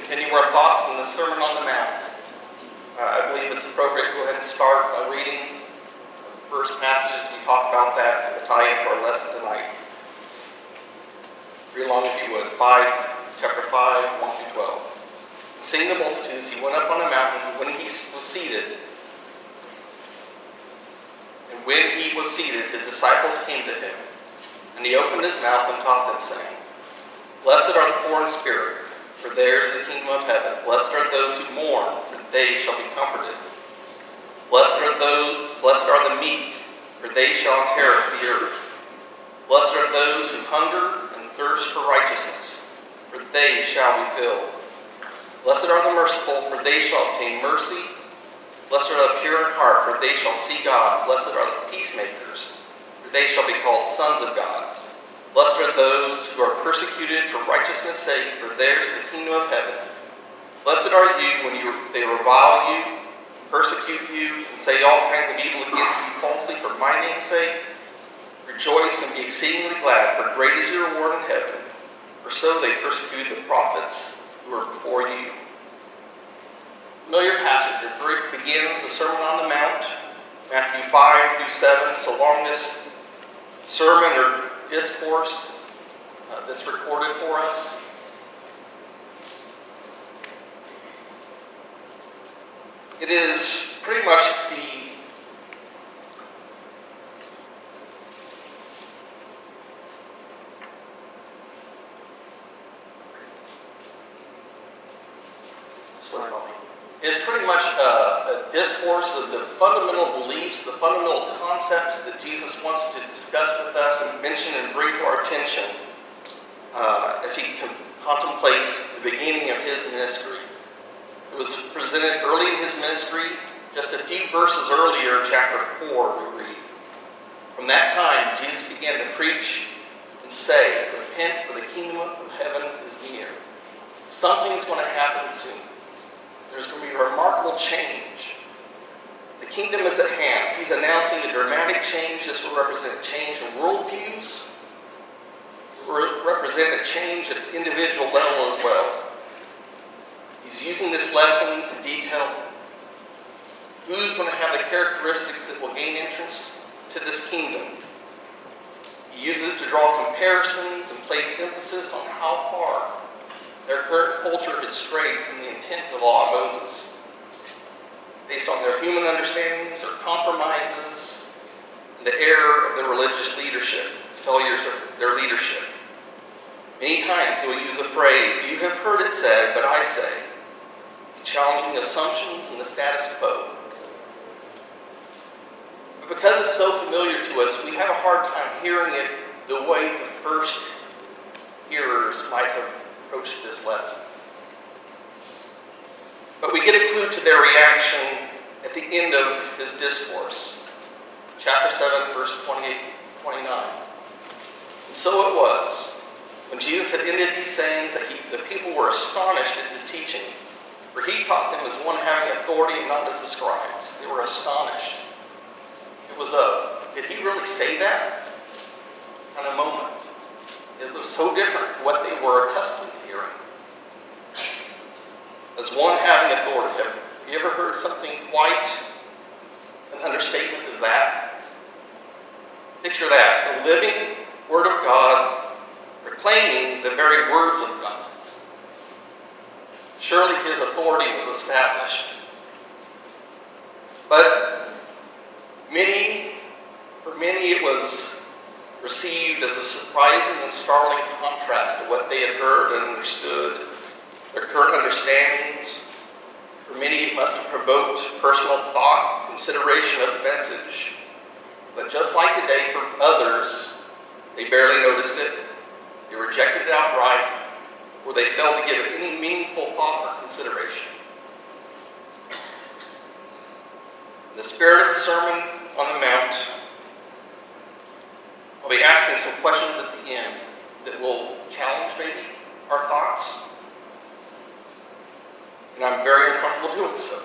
continue our thoughts in the Sermon on the Mount. I believe it's appropriate to go ahead and start by reading the first passages. We talked about that to tie into our lesson tonight. Read along if you would. Chapter 5, 1 through 12. Seeing the multitudes, he went up on a mountain, and when he was seated, his disciples came to him, and he opened his mouth and taught them, saying, Blessed are the poor in spirit, for theirs is the kingdom of heaven. Blessed are those who mourn, for they shall be comforted. Blessed are the meek, for they shall inherit the earth. Blessed are those who hunger and thirst for righteousness, for they shall be filled. Blessed are the merciful, for they shall obtain mercy. Blessed are the pure in heart, for they shall see God. Blessed are the peacemakers, for they shall be called sons of God. Blessed are those who are persecuted for righteousness' sake, for theirs is the kingdom of heaven. Blessed are you when they revile you, persecute you, and say all kinds of evil against you falsely for my name's sake. Rejoice and be exceedingly glad, for great is your reward in heaven. For so they persecuted the prophets who were before you. Familiar passage. It begins the Sermon on the Mount, Matthew 5 through 7. It's the longest sermon or discourse that's recorded for us. It is pretty much a discourse of the fundamental beliefs, the fundamental concepts that Jesus wants to discuss with us and mention and bring to our attention as he contemplates the beginning of his ministry. It was presented early in his ministry, just a few verses earlier, chapter 4, we read. From that time, Jesus began to preach and say, Repent, for the kingdom of heaven is near. Something's going to happen soon. There's going to be a remarkable change. The kingdom is at hand. He's announcing a dramatic change. This will represent a change in worldviews. It will represent a change at the individual level as well. He's using this lesson to detail who's going to have the characteristics that will gain entrance to this kingdom. He uses it to draw comparisons and place emphasis on how far their current culture had strayed from the intent of the law of Moses, based on their human understandings, their compromises, and the error of their religious leadership, failures of their leadership. Many times he will use the phrase, You have heard it said, but I say. He's challenging assumptions and the status quo. But because it's so familiar to us, we have a hard time hearing it the way the first hearers might have approached this lesson. But we get a clue to their reaction at the end of his discourse. Chapter 7, verse 28-29. And so it was, when Jesus had ended these sayings, that the people were astonished at his teaching. For he taught them as one having authority and not as the scribes. They were astonished. It was did he really say that? Kind of moment. It was so different from what they were accustomed to hearing. As one having authority. Have you ever heard something quite an understatement as that? Picture that. The living Word of God proclaiming the very words of God. Surely his authority was established. But for many it was received as a surprising and startling contrast to what they had heard and understood, their current understandings. For many it must have provoked personal thought, consideration of the message. But just like today, for others, they barely noticed it. They rejected it outright, or they failed to give it any meaningful thought or consideration. In the spirit of the Sermon on the Mount, I'll be asking some questions at the end that will challenge maybe our thoughts. And I'm very uncomfortable doing so.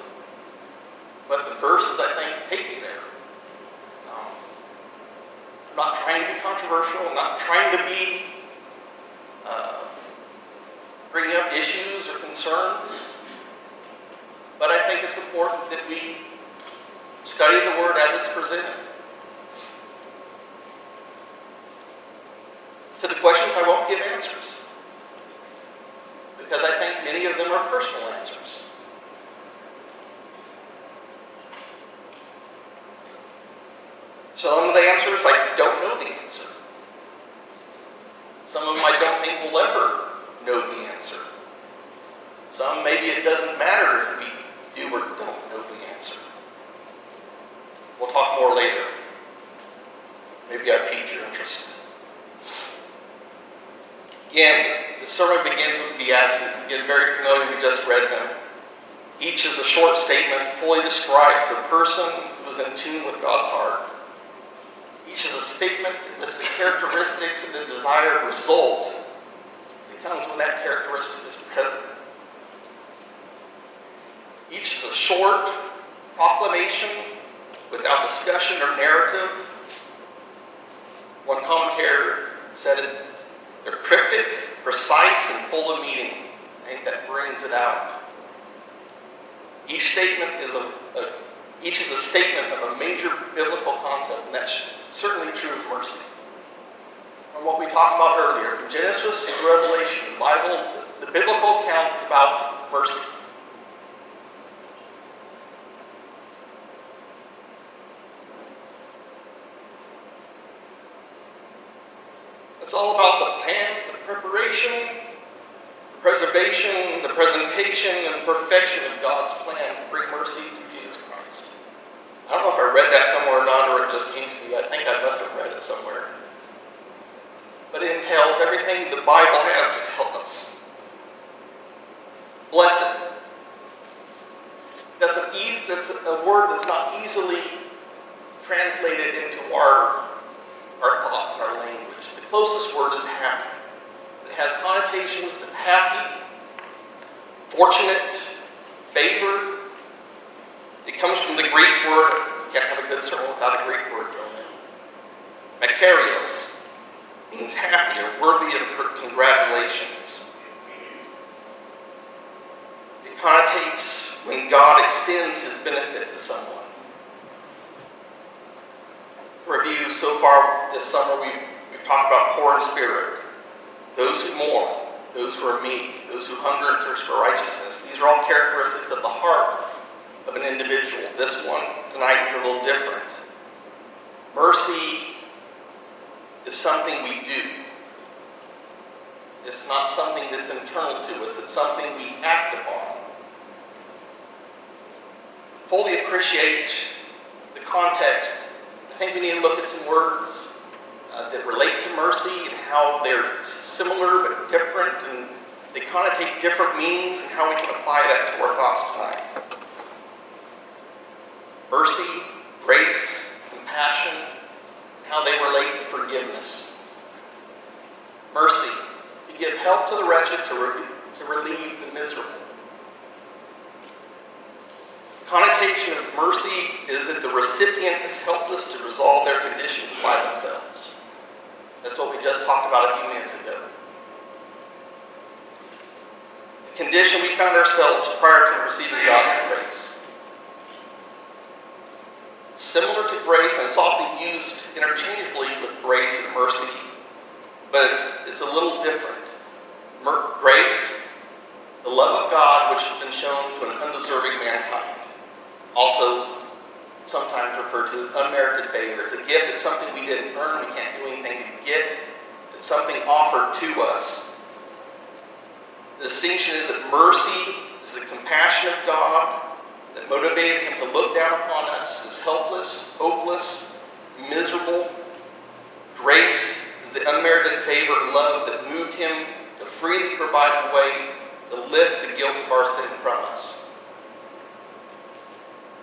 But the verses, I think, take me there. I'm not trying to be controversial. I'm not trying to be bringing up issues or concerns. But I think it's important that we study the Word as it's presented. To the questions, I won't give answers, because I think many of them are personal answers. Some of the answers, I don't know the answer. Some of them I don't think we'll ever know the answer. Some, maybe it doesn't matter if we do or don't know the answer. We'll talk more later. Maybe I piqued your interest. Again, the sermon begins with the Beatitudes. Again, very familiar, we just read them. Each is a short statement, fully describes the person who is in tune with God's heart. Each is a statement that lists the characteristics and the desired result that comes when that characteristic is present. Each is a short proclamation without discussion or narrative. One commentator said it, they're cryptic, precise, and full of meaning. I think that brings it out. Each statement is a statement of a major biblical concept, and that's certainly true of mercy. From what we talked about earlier, from Genesis to Revelation, the Bible, the biblical account is about mercy. It's all about the plan, the preparation, the preservation, the presentation, and the perfection of God's plan to bring mercy through Jesus Christ. I don't know if I read that somewhere or not, or it just came to me. I think I must have read it somewhere. But it entails everything the Bible has to tell us. Blessed. That's a word that's not easily translated into our thought, our language. The closest word is happy. It has connotations of happy, fortunate, favored. It comes from the Greek word, you can't have a good sermon without a Greek word thrown in. Makarios means happy or worthy of congratulations. It connotates when God extends his benefit to someone. Review so far this summer, we've talked about poor in spirit, those who mourn, those who are meek, those who hunger and thirst for righteousness. These are all characteristics of the heart of an individual. This one tonight is a little different. Mercy is something we do. It's not something that's internal to us. It's something we act upon. Fully appreciate the context. I think we need to look at some words that relate to mercy and how they're similar but different, and they connotate different meanings, and how we can apply that to our thoughts tonight. Mercy, grace, compassion, and how they relate to forgiveness. Mercy, to give help to the wretched, to relieve the miserable. Connotation of mercy is that the recipient is helpless to resolve their conditions by themselves. That's what we just talked about a few minutes ago. The condition we found ourselves prior to receiving God's grace. Similar to grace, and it's often used interchangeably with grace and mercy, but it's a little different. Grace, the love of God which has been shown to an undeserving mankind. Also, sometimes referred to as unmerited favor. It's a gift. It's something we didn't earn. We can't do anything to get. It's something offered to us. The distinction is that mercy is the compassion of God that motivated him to look down upon us as helpless, hopeless, miserable. Grace is the unmerited favor and love that moved him to freely provide a way to lift the guilt of our sin from us.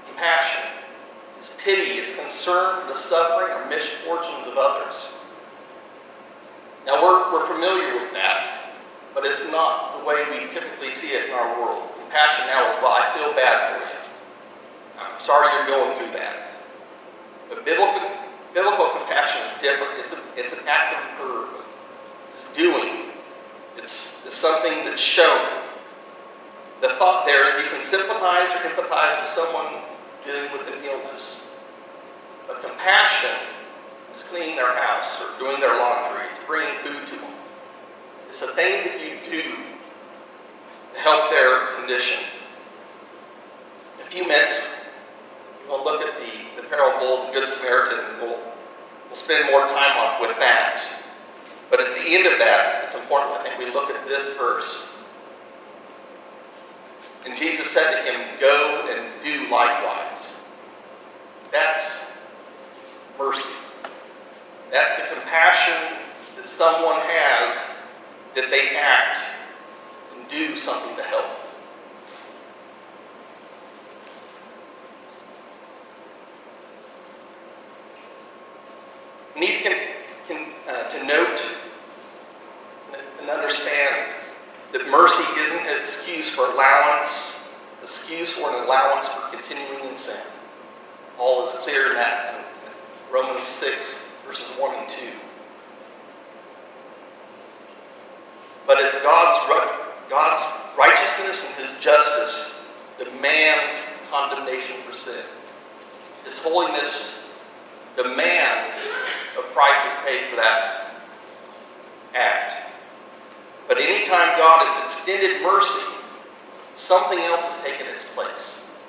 Compassion is pity, it's concern for the suffering or misfortunes of others. Now we're familiar with that, but it's not the way we typically see it in our world. Compassion now is, well, I feel bad for you. I'm sorry you're going through that. But biblical compassion is different. It's an act of verb. It's doing. It's something that's shown. The thought there is you can sympathize or empathize with someone dealing with an illness. But compassion is cleaning their house or doing their laundry. It's bringing food to them. It's the things that you do to help their condition. In a few minutes, we'll look at the parable of the Good Samaritan, and we'll spend more time with that. But at the end of that, it's important, I think, we look at this verse. And Jesus said to him, "Go and do likewise." That's mercy. That's the compassion that someone has, that they act and do something to help. We need to note and understand that mercy isn't an excuse for allowance, an excuse or an allowance for continuing in sin. Paul is clear in that in Romans 6, verses 1 and 2. But as God's righteousness and his justice demands condemnation for sin, his holiness demands a price is paid for that act. But anytime God has extended mercy, something else has taken its place.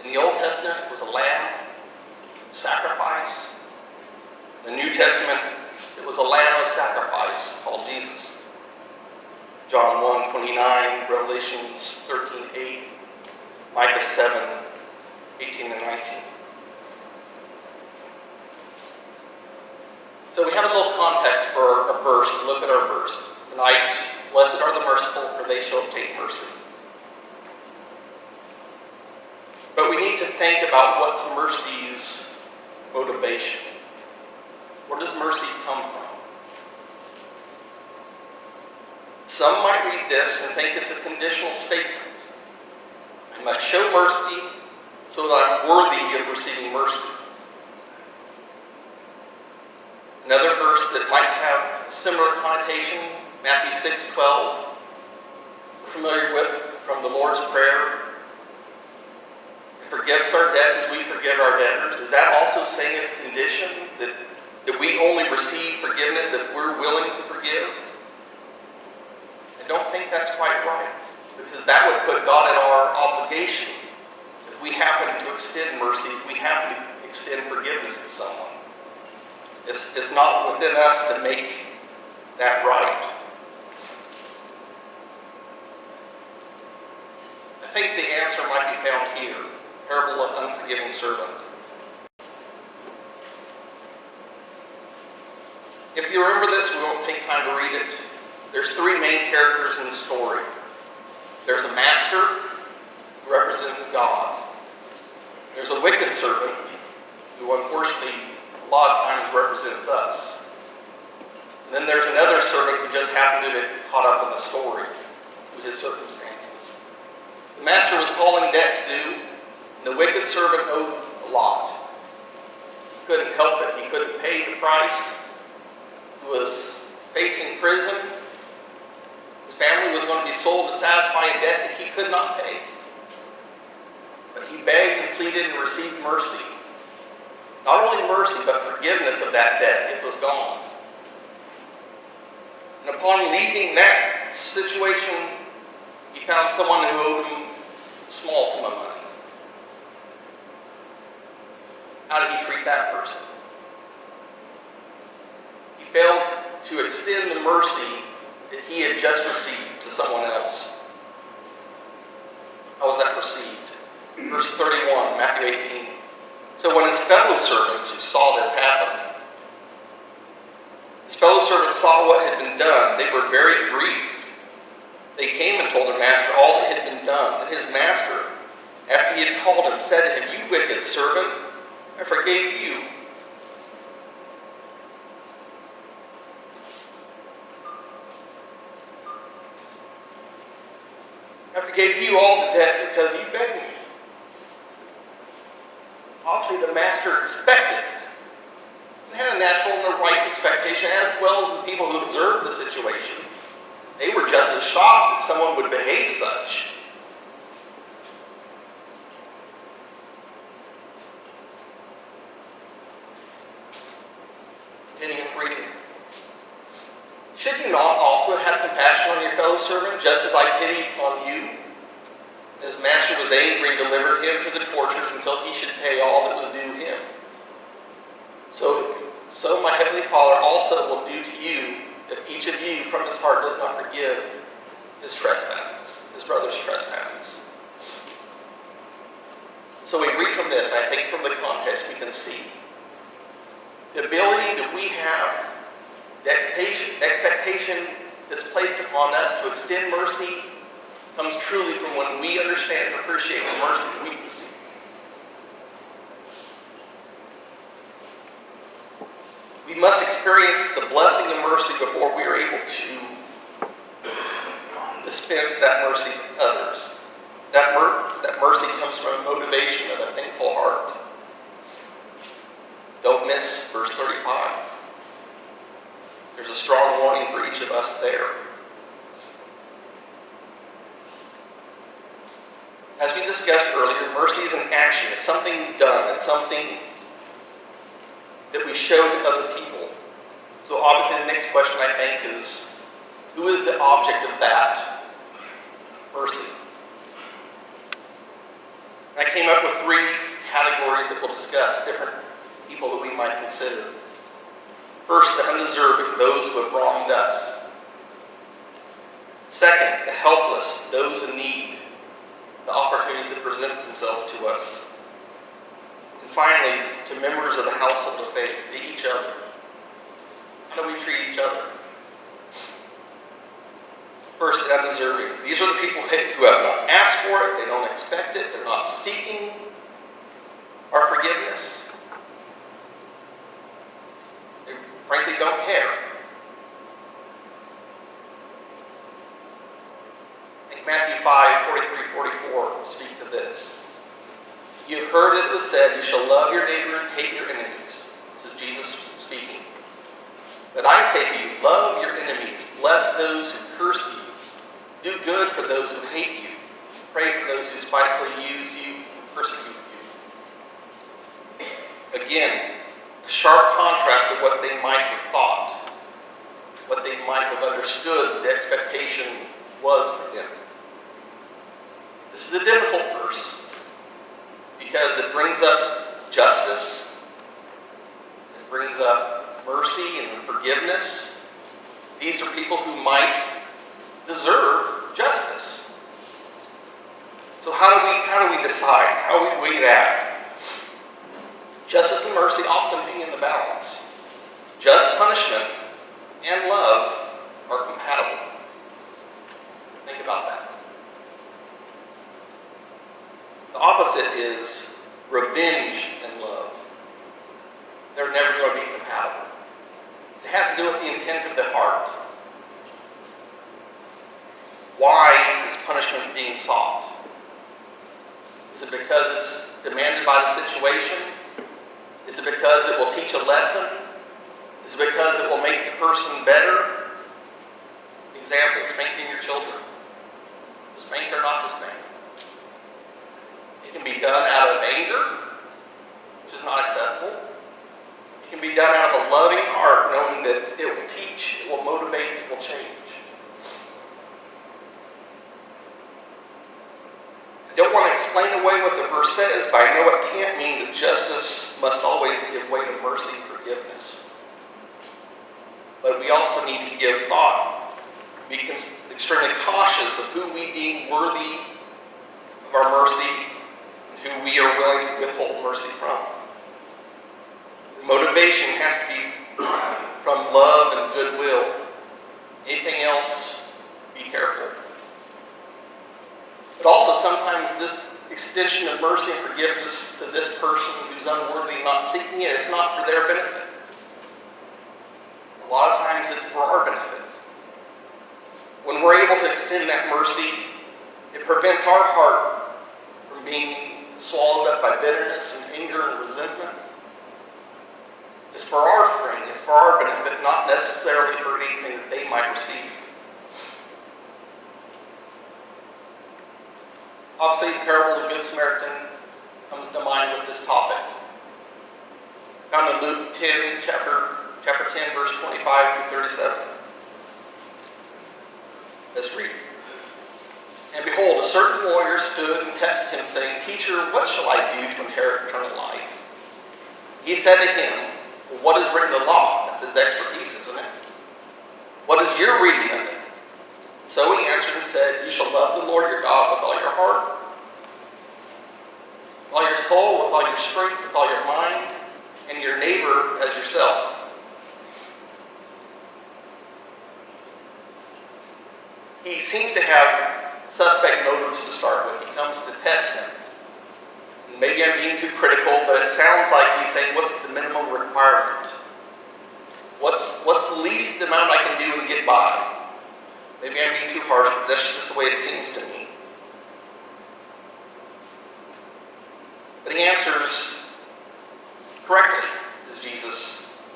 In the Old Testament, it was a lamb sacrifice. In the New Testament, it was a lamb of sacrifice called Jesus. John 1:29, Revelations 13:8, Micah 7:18 and 19. So we have a little context for our verse. We look at our verse. Tonight, blessed are the merciful, for they shall obtain mercy. But we need to think about what's mercy's motivation. Where does mercy come from? Some might read this and think it's a conditional statement. I must show mercy so that I'm worthy of receiving mercy. Another verse that might have a similar connotation, Matthew 6:12, we're familiar with from the Lord's Prayer. And forgives our debts as we forgive our debtors. Is that also saying it's a condition that we only receive forgiveness if we're willing to forgive? I don't think that's quite right, because that would put God in our obligation if we happen to extend mercy, if we happen to extend forgiveness to someone. It's not within us to make that right. I think the answer might be found here. Parable of unforgiving servant. If you remember this, we won't take time to read it. There's three main characters in the story. There's a master who represents God. There's a wicked servant who unfortunately a lot of times represents us. And then there's another servant who just happened to get caught up in the story with his circumstances. The master was calling debts due, and the wicked servant owed a lot. He couldn't help it. He couldn't pay the price. He was facing prison. His family was going to be sold to satisfy a debt that he could not pay. But he begged and pleaded and received mercy. Not only mercy, but forgiveness of that debt. It was gone. And upon leaving that situation, he found someone who owed him a small sum of money. How did he treat that person? He failed to extend the mercy that he had just received to someone else. How was that received? Verse 31, Matthew 18. So when his fellow servants who saw this happen, his fellow servants saw what had been done, they were very grieved. They came and told their master all that had been done. And his master, after he had called him, said to him, "You wicked servant, I forgave you. I forgave you all the debt because you begged me." Obviously, the master expected and had a natural and a right expectation, as well as the people who observed the situation, They were just as shocked that someone would behave such. Continuing reading. Should you not also have compassion on your fellow servant, just as I pitied on you? His master was angry and delivered him to the torturers until he should pay all that was due him. So my heavenly Father also will do to you if each of you from his heart does not forgive his trespasses, his brother's trespasses. So we read from this, I think from the context we can see the ability that we have, the expectation that's placed upon us to extend mercy comes truly from when we understand and appreciate the mercy we receive. We must experience the blessing of mercy before we are able to dispense that mercy to others. That mercy comes from a motivation of a thankful heart. Don't miss verse 35. There's a strong warning for each of us there. As we discussed earlier, mercy is an action. It's something done. It's something that we show to other people. So obviously the next question I think is, who is the object of that mercy? I came up with 3 categories that we'll discuss, different people that we might consider. First, the undeserving, those who have wronged us. Second, the helpless, those in need, the opportunities that present themselves to us. And finally, to members of the household of faith, to each other. How do we treat each other? First, the undeserving. These are the people who have not asked for it, they don't expect it, they're not seeking our forgiveness. They frankly don't care. I think Matthew 5:43-44 speak to this. You have heard it was said, you shall love your neighbor and hate your enemies. This is Jesus speaking. But I say to you, love your enemies, bless those who curse you, do good for those who hate you, pray for those who spitefully use you and persecute you. Again, a sharp contrast to what they might have thought, what they might have understood the expectation was for them. This is a difficult verse because it brings up justice, it brings up mercy and forgiveness. These are people who might deserve justice. So how do we decide? How do we weigh that? Justice and mercy often being in the balance. Just punishment and love are compatible. Think about that. The opposite is revenge and love. They're never going to be compatible. It has to do with the intent of the heart. Why is punishment being sought? Is it because it's demanded by the situation? Is it because it will teach a lesson? Is it because it will make the person better? Example, spanking your children. To spank or not to spank. It can be done out of anger, which is not acceptable. It can be done out of a loving heart, knowing that it will teach, it will motivate, it will change. I don't want to explain away what the verse says, but I know it can't mean that justice must always give way to mercy and forgiveness. But we also need to give thought, be extremely cautious of who we deem worthy of our mercy and who we are willing to withhold mercy from. The motivation has to be from love and goodwill. Anything else, be careful. But also sometimes this extension of mercy and forgiveness to this person who's unworthy and not seeking it, it's not for their benefit. A lot of times it's for our benefit. When we're able to extend that mercy, it prevents our heart from being swallowed up by bitterness and anger and resentment. It's for our friend, it's for our benefit, not necessarily for anything that they might receive. Obviously, the parable of the Good Samaritan comes to mind with this topic. Found in Luke 10, chapter 10, verse 25 through 37. Let's read. And behold, a certain lawyer stood and tested him, saying, Teacher, what shall I do to inherit eternal life? He said to him, well, what is written in the law? That's his expertise, isn't it? What is your reading of it? So he answered and said, You shall love the Lord your God with all your heart, with all your soul, with all your strength, with all your mind, and your neighbor as yourself. He seems to have suspect motives to start with. He comes to test him. And maybe I'm being too critical, but it sounds like he's saying, what's the minimum requirement? What's the least amount I can do and get by? Maybe I'm being too harsh, but that's just the way it seems to me. But he answers correctly, as Jesus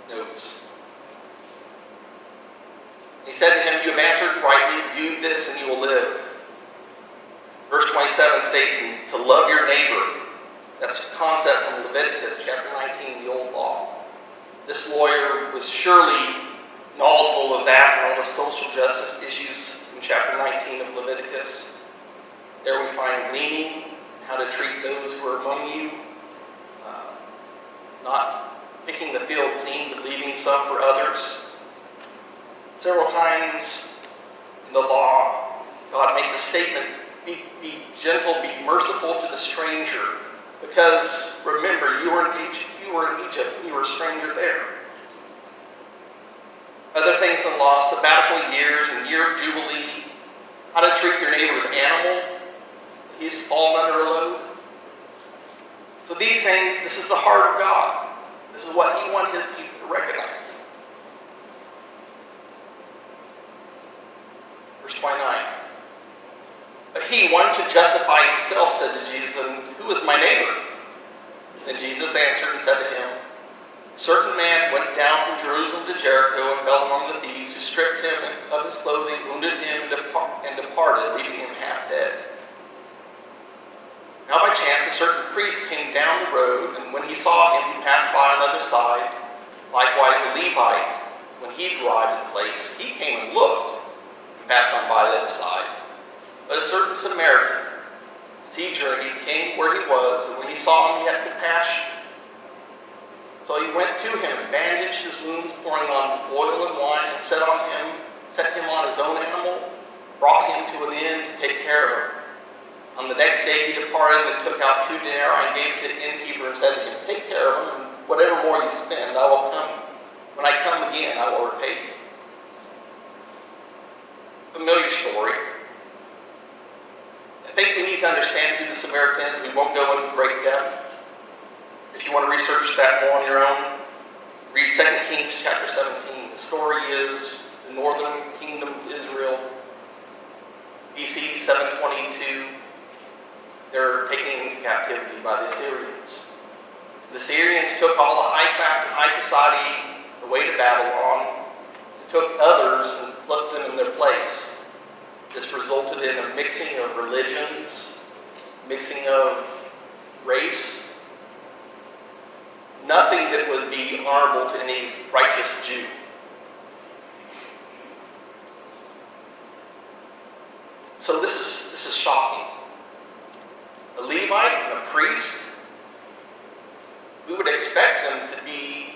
notes. He said to him, You have answered rightly, do this and you will live. Verse 27 states, to love your neighbor. That's a concept from Leviticus chapter 19, the old law. This lawyer was surely knowledgeable of that and all the social justice issues in chapter 19 of Leviticus. There we find gleaning, how to treat those who are among you, not picking the field clean, but leaving some for others. Several times in the law, God makes a statement, be gentle, be merciful to the stranger. Because remember, you were in Egypt, you were a stranger there. Other things in law, sabbatical years and year of jubilee, how to treat your neighbor's animal, he's fallen under a load. So these things, this is the heart of God. This is what he wanted his people to recognize. Verse 29. But he, wanting to justify himself, said to Jesus, Who is my neighbor? Then Jesus answered and said to him, A certain man went down from Jerusalem to Jericho and fell among the thieves, who stripped him of his clothing, wounded him, and departed, leaving him half dead. Now by chance a certain priest came down the road, and when he saw him, he passed by on the other side. Likewise a Levite, when he arrived at the place, he came and looked, and passed on by the other side. But a certain Samaritan, as he journeyed, came where he was, and when he saw him, he had compassion. So he went to him and bandaged his wounds, pouring on oil and wine, and set him on his own animal, brought him to an inn to take care of him. On the next day he departed and took out 2 denarii and gave it to the innkeeper and said to him, Take care of him, and whatever more you spend, I will come. When I come again, I will repay you. Familiar story. I think we need to understand who the Samaritan is. We won't go into great depth. If you want to research that more on your own, read 2 Kings chapter 17. The story is the northern kingdom of Israel, BC 722. They're taken into captivity by the Assyrians. The Assyrians took all the high class and high society away to Babylon, and took others and put them in their place. This resulted in a mixing of religions, mixing of race, nothing that would be honorable to any righteous Jew. So this is shocking. A Levite and a priest, we would expect them to be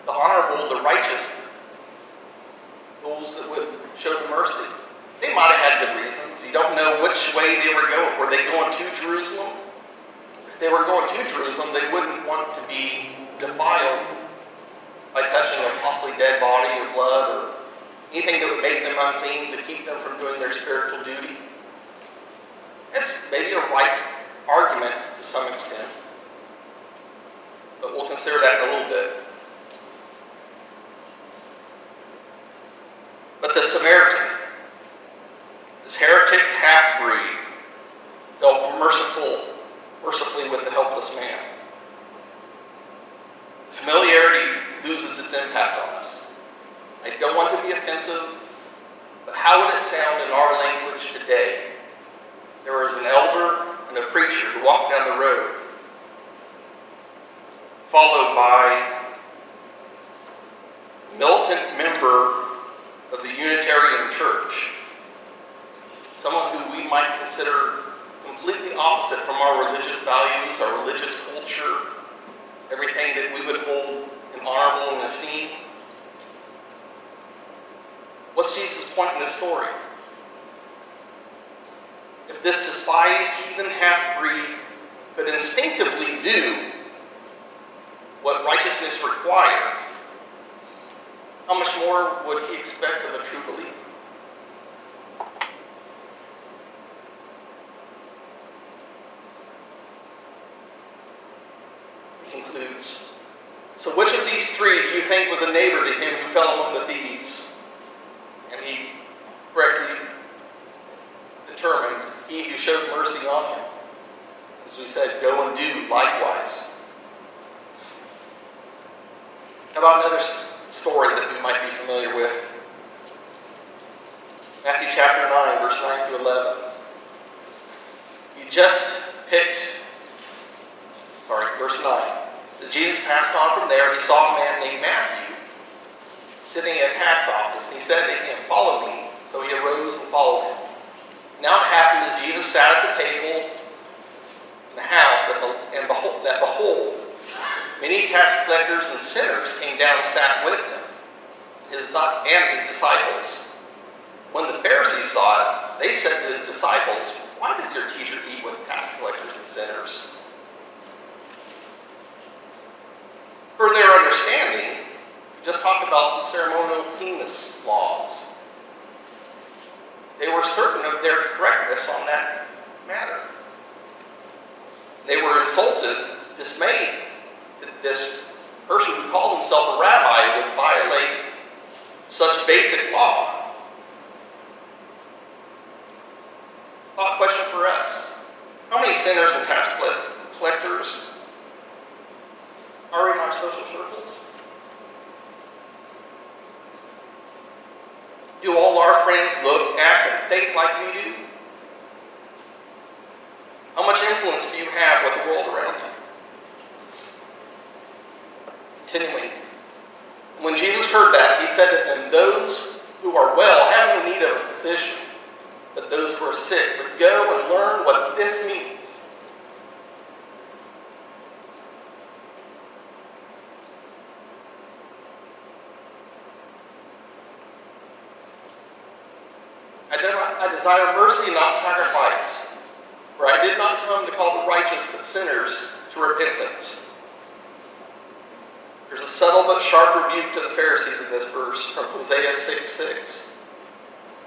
the honorable, the righteous, those that would show the mercy. They might have had good reasons. You don't know which way they were going. Were they going to Jerusalem? If they were going to Jerusalem, they wouldn't want to be defiled by touching a possibly dead body or blood or anything that would make them unclean to keep them from doing their spiritual duty. It's maybe a right argument to some extent, but we'll consider that in a little bit. But the Samaritan, this heretic half-breed, dealt mercifully with the helpless man. Familiarity loses its impact on us. I don't want to be offensive, but how would it sound in our language today there was an elder and a preacher who walked down the road, followed by a militant member of the Unitarian Church, someone who we might consider completely opposite from our religious values, our religious culture, everything that we would hold in honorable and esteem. What's Jesus' point in this story? If this despised heathen half-breed could instinctively do what righteousness required, how much more would he expect of a true believer? He concludes, so which of these three do you think was a neighbor to him who fell among the thieves? And he correctly determined, he who showed mercy on him. As we said, go and do likewise. How about another story that we might be familiar with? Matthew chapter 9, verse 9 through 11. Verse 9. As Jesus passed on from there, he saw a man named Matthew sitting at a tax office. He said to him, follow me. So he arose and followed him. Now it happened as Jesus sat at the table in the house, that behold, many tax collectors and sinners came down and sat with him, and his disciples. When the Pharisees saw it, they said to his disciples, why does your teacher eat with tax collectors and sinners? For their understanding, we just talked about the ceremonial cleanness laws. They were certain of their correctness on that matter. They were insulted, dismayed, that this person who called himself a rabbi would violate such basic law. Thought question for us. How many sinners and tax collectors are in our social circles? Do all our friends look, act, and think like we do? How much influence do you have with the world around you? Continuing. When Jesus heard that, he said to them, those who are well have no need of a physician, but those who are sick. But go and learn what this means. I desire mercy and not sacrifice, for I did not come to call the righteous but sinners to repentance. There's a subtle but sharp rebuke to the Pharisees in this verse from Hosea 6:6.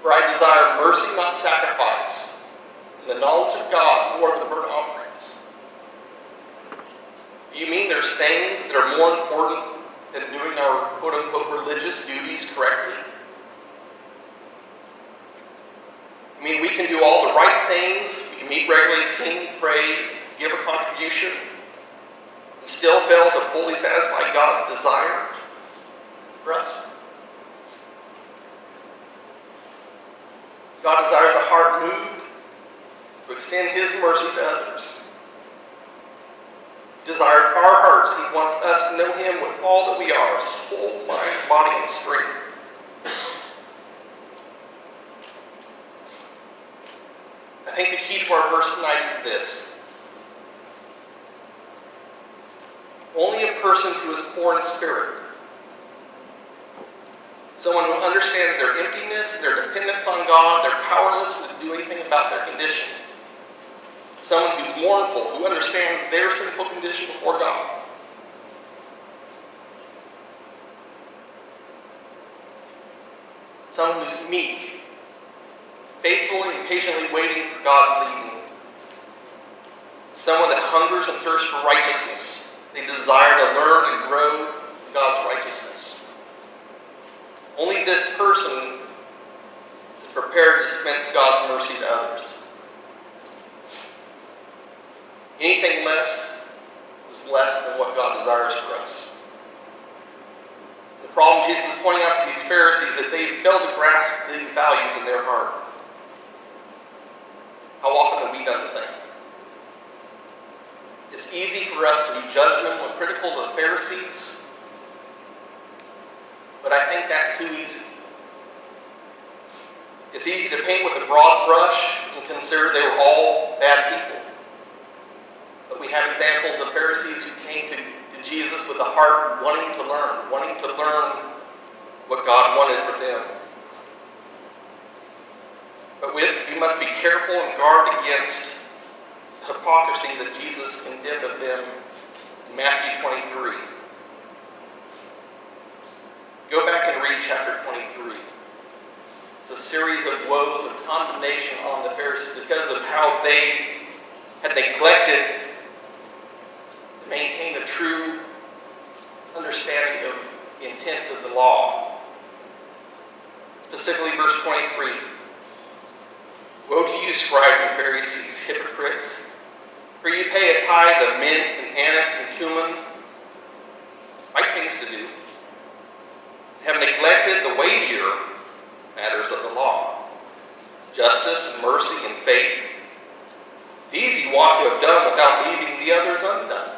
For I desire mercy, not sacrifice, and the knowledge of God more than burnt offerings. Do you mean there's things that are more important than doing our quote-unquote religious duties correctly? I mean, we can do all the right things, we can meet regularly, sing, pray, give a contribution, and still fail to fully satisfy God's desire for us. God desires a heart moved to extend his mercy to others. He desires our hearts. He wants us to know him with all that we are, soul, mind, body, and strength. I think the key to our verse tonight is this. Only a person who is poor in spirit, someone who understands their emptiness, their dependence on God, they're powerless to do anything about their condition. Someone who's mournful, who understands their sinful condition before God. Someone who's meek, faithfully and patiently waiting for God's leading. Someone that hungers and thirsts for righteousness. They desire to learn and grow in God's righteousness. Only this person is prepared to dispense God's mercy to others. Anything less is less than what God desires for us. The problem Jesus is pointing out to these Pharisees is that they failed to grasp these values in their heart. How often do we done the same. It's easy for us to be judgmental and critical of the Pharisees, but I think that's too easy. It's easy to paint with a broad brush and consider they were all bad people. But we have examples of Pharisees who came to Jesus with a heart wanting to learn what God wanted for them. But we must be careful and guard against the hypocrisy that Jesus condemned of them in Matthew 23. Go back and read chapter 23. It's a series of woes of condemnation on the Pharisees because of how they had neglected to maintain a true understanding of the intent of the law. Specifically, verse 23. Woe to you, scribes and Pharisees, hypocrites, for you pay a tithe of mint and anise and cumin, right things to do, have neglected the weightier matters of the law, justice and mercy and faith. These you ought to have done without leaving the others undone.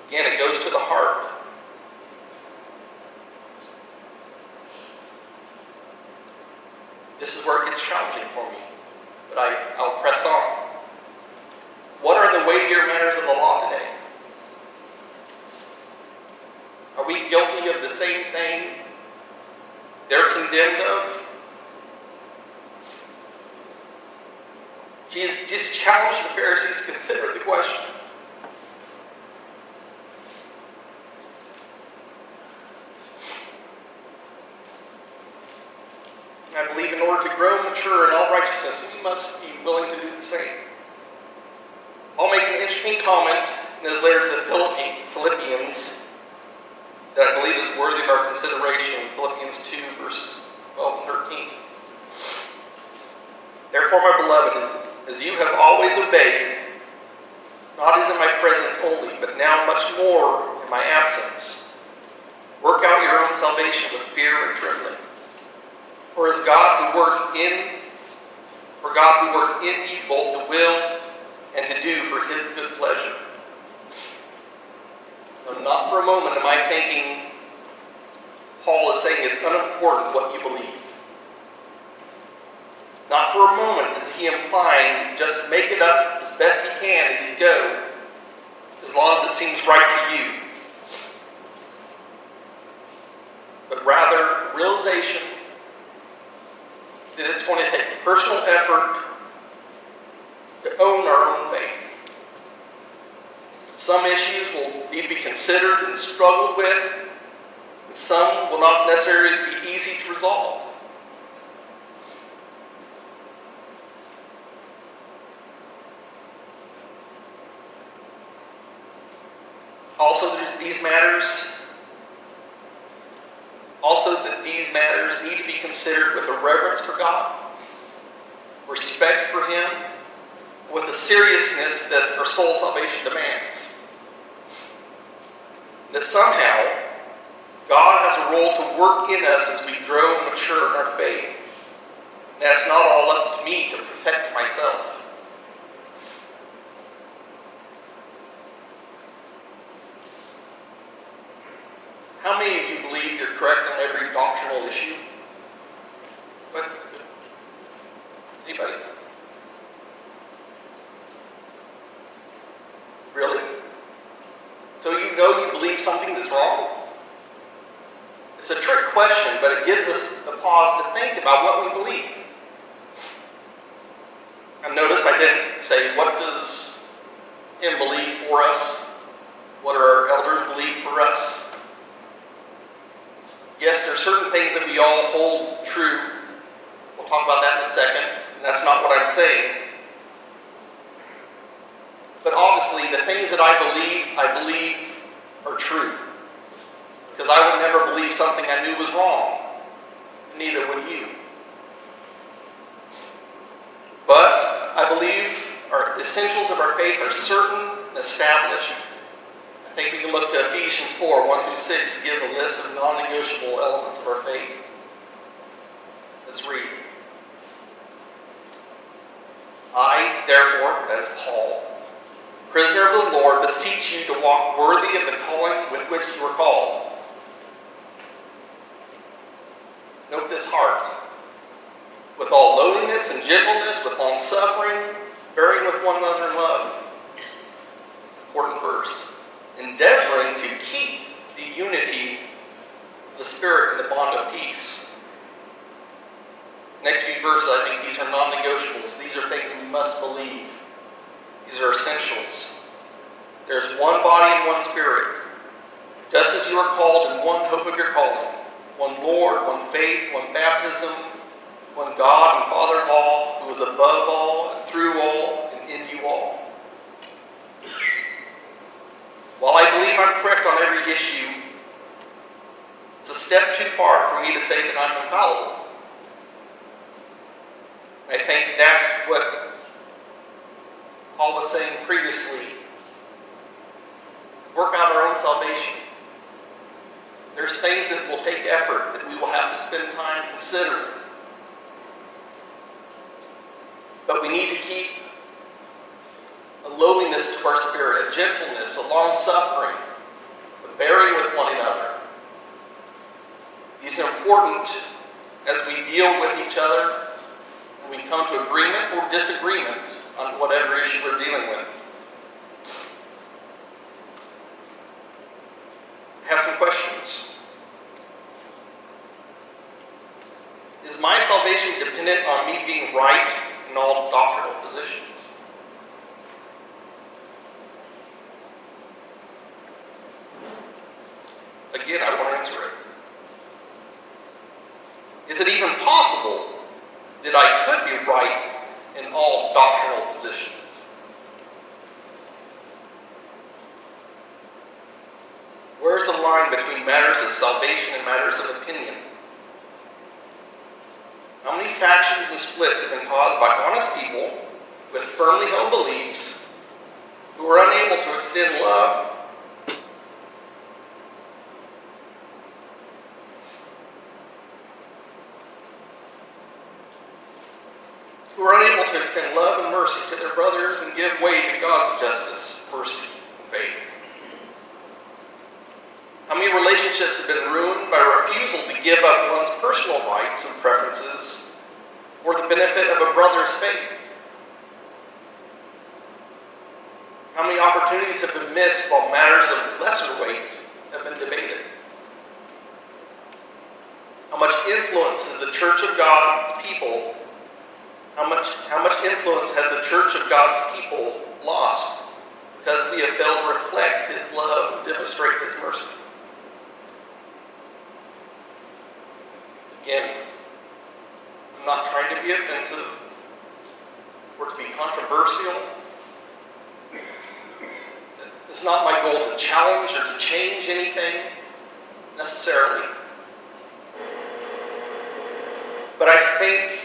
Again, it goes to the heart. This is where it gets challenging for me, but I'll press on. What are the weightier matters of the law today? Are we guilty of the same thing they're condemned of? Jesus challenged the Pharisees to consider the question. I believe in order to grow mature in all righteousness, we must be willing to do the same. Paul makes an interesting comment in his letter to the Philippians that I believe is worthy of our consideration. Philippians 2, verse 12 and 13. Therefore, my beloved, as you have always obeyed, not as in my presence only, but now much more in my absence, work out your own salvation with fear and trembling. For God who works in you both to will and to do for his good pleasure. Now, not for a moment am I thinking Paul is saying it's unimportant what you believe. Not for a moment is he implying just make it up as best you can as you go, as long as it seems right to you. But rather, realization that it's going to take personal effort to own our own faith. Some issues will need to be considered and struggled with, and some will not necessarily be easy to resolve. Also, that these matters need to be considered with a reverence for God, respect for him, with the seriousness that our soul salvation demands. That somehow God has a role to work in us as we grow and mature in our faith. And that's not all up to me to protect myself. How many of you believe you're correct on every doctrinal issue? What? Anybody? Really? So you know you believe something that's wrong? It's a trick question, but it gives us a pause to think about what we believe. And notice I didn't say, what does him believe for us? What do our elders believe for us? Yes, there are certain things that we all hold true. We'll talk about that in a second. And that's not what I'm saying. But obviously, the things that I believe are true. Because I would never believe something I knew was wrong. Neither would you. But I believe our essentials of our faith are certain and established. I think we can look to Ephesians 4, 1 through 6 to give a list of non-negotiable elements of our faith. Let's read. I, therefore, as Paul, prisoner of the Lord, beseech you to walk worthy of the calling with which you were called. Note this heart. With all lowliness and gentleness, with long suffering, bearing with one another in love. Important verse. Endeavoring to keep the unity of the Spirit in the bond of peace. Next few verses, I think these are non-negotiables. These are things we must believe. These are essentials. There's one body and one Spirit. Just as you are called in one hope of your calling. One Lord, one faith, one baptism, one God and Father of all, who is above all, and through all, and in you all. While I believe I'm correct on every issue, it's a step too far for me to say that I'm infallible. I think that's what Paul was saying previously. Work out our own salvation. There's things that will take effort, that we will have to spend time considering. But we need to keep a lowliness to our spirit, a gentleness, a long-suffering, a bearing with one another. These are important as we deal with each other, and we come to agreement or disagreement on whatever issue we're dealing with. I have some questions. Is my salvation dependent on me being right in all doctrinal positions? Again, I won't answer it. Is it even possible that I could be right in all doctrinal positions? Where's the line between matters of salvation and matters of opinion? How many factions and splits have been caused by honest people with firmly held beliefs who are unable to extend love and mercy to their brothers and give way to God's justice, mercy, and faith? How many relationships have been ruined by refusal to give up one's personal rights and preferences for the benefit of a brother's faith? How many opportunities have been missed while matters of lesser weight have been debated? How much influence has the Church of God's people, how much influence has the Church of God's people lost because we have failed to reflect His love and demonstrate His mercy? Again, I'm not trying to be offensive or to be controversial. It's not my goal to challenge or to change anything necessarily. But I think,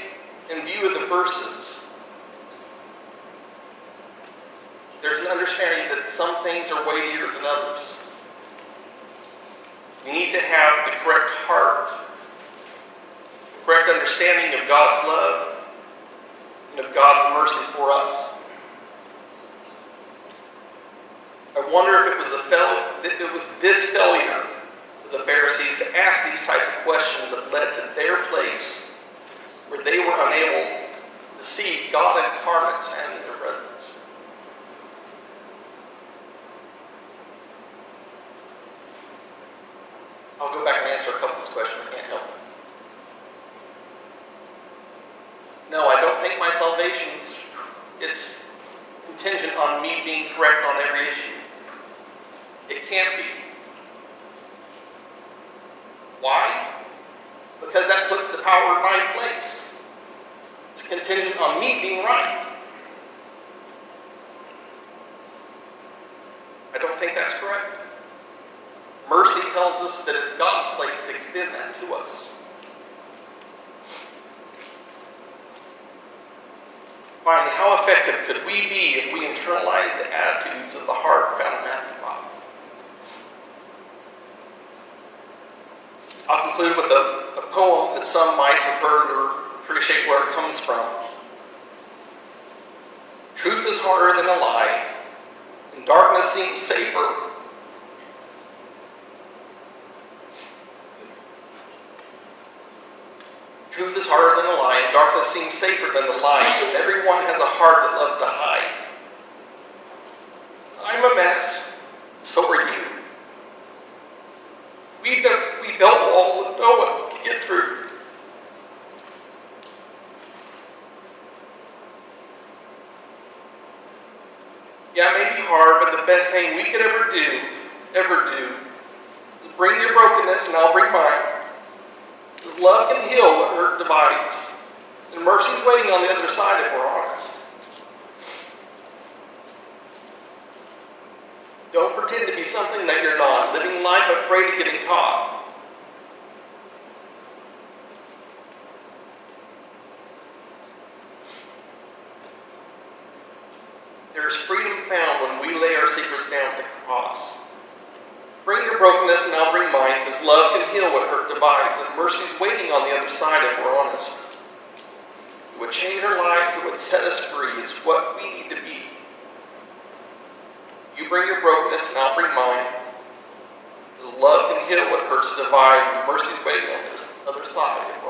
in view of the verses, there's an understanding that some things are weightier than others. We need to have the correct heart, the correct understanding of God's love, and of God's mercy for us. I wonder if it was this failure of the Pharisees to ask these types of questions that led to their place where they were unable to see God incarnate standing in their presence. I'll go back and answer a couple of these questions. I can't help it. No, I don't think my salvation is contingent on me being correct on every issue. It can't be. Why? Because that puts the power in my place. It's contingent on me being right. I don't think that's correct. Mercy tells us that it's God's place to extend that to us. Finally, how effective could we be if we internalize the attitudes of the heart found in Matthew 5? I'll conclude with a poem that some might prefer or appreciate where it comes from. is harder than a lie, and darkness seems safer. Truth is harder than a lie, and darkness seems safer than the lie, and everyone has a heart that loves to hide. I'm a mess, so are you. We built walls that no one can get through. Yeah, it may be hard, but the best thing we could ever do, is bring your brokenness and I'll bring mine. Because love can heal what hurt divides. And mercy's waiting on the other side if we're honest. Don't pretend to be something that you're not, living life afraid of getting caught. There is freedom found when we lay our secrets down at the cross. Bring your brokenness and I'll bring mine, because love can heal what hurt divides, and mercy's waiting on the other side if we're honest. It would change our lives, it would set us free. It's what we need to be. You bring your brokenness and I'll bring mine, because love can heal what hurts divide, and mercy's waiting on the other side.